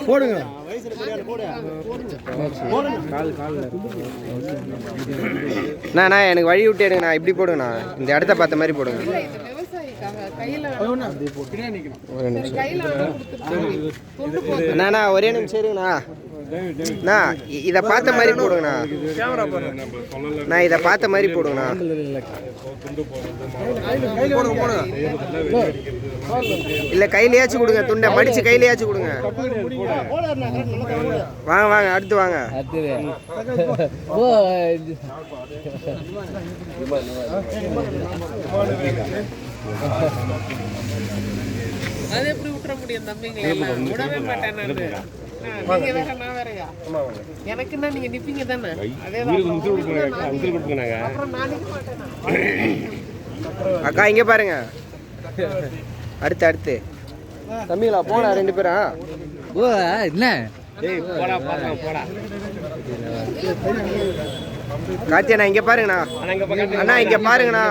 போடுங்க. எனக்கு வழி விட்டு எடுங்கண்ணா. இப்படி போடுங்கண்ணா. இந்த இடத்த பார்த்த மாதிரி போடுங்க. அண்ணா ஒரே நிமிஷம் இருங்கண்ணா. இதை பார்த்த மாதிரி போடுங்கண்ணா. நான் இதை பார்த்த மாதிரி போடுங்கண்ணா. இல்லை கையிலையாச்சும் கொடுங்க. துண்டை மடிச்சு கையிலையாச்சும் கொடுங்க. வாங்க வாங்க அடுத்து வாங்க. அது எப்படி விட்டுற முடியும் தம்பிங்களே? விடவே மாட்டேன். நீங்க வேற நான் வேறயா? எனக்குன்னா நீங்க நிப்பீங்க தானே? அப்புறம் நான் நிக்க மாட்டேன். அக்கா இங்க பாருங்க. அடுத்து அடுத்து தம்பிங்களா போடா 2 பேரா. என்ன கார்த்தியா இங்க பாருங்கண்ணா. அண்ணா இங்க பாருங்கண்ணா.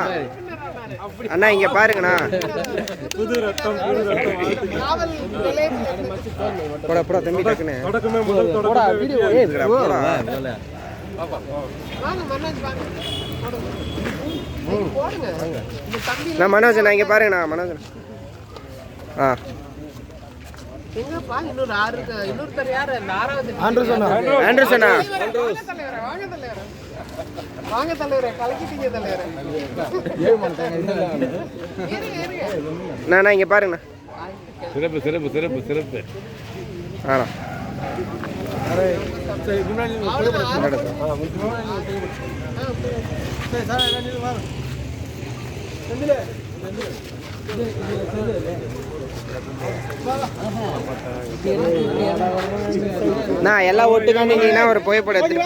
அண்ணா இங்க பாருங்கண்ணா. போடா போடா தம்பி டக்குனே போடா. வீடியோ எடுங்கடா போடா. நான் மனோஜ் நான் இங்க பாருங்கண்ணா. மனோஜ் எங்கப்பா இன்னொரு 6 இன்னொருத்தர் யாரு? அந்த 6வது ஆண்டர்சனா. வாங்க தலைவரே, கலக்கிட்டீங்க தலைவரே. நான் இங்க பாருங்கண்ணா. சிறப்பு சிறப்பு சிறப்பு சிறப்பு. நான் எல்லாம் ஒட்டுக்கா நீங்கன்னா ஒரு புகைப்படம் எடுத்துட்டு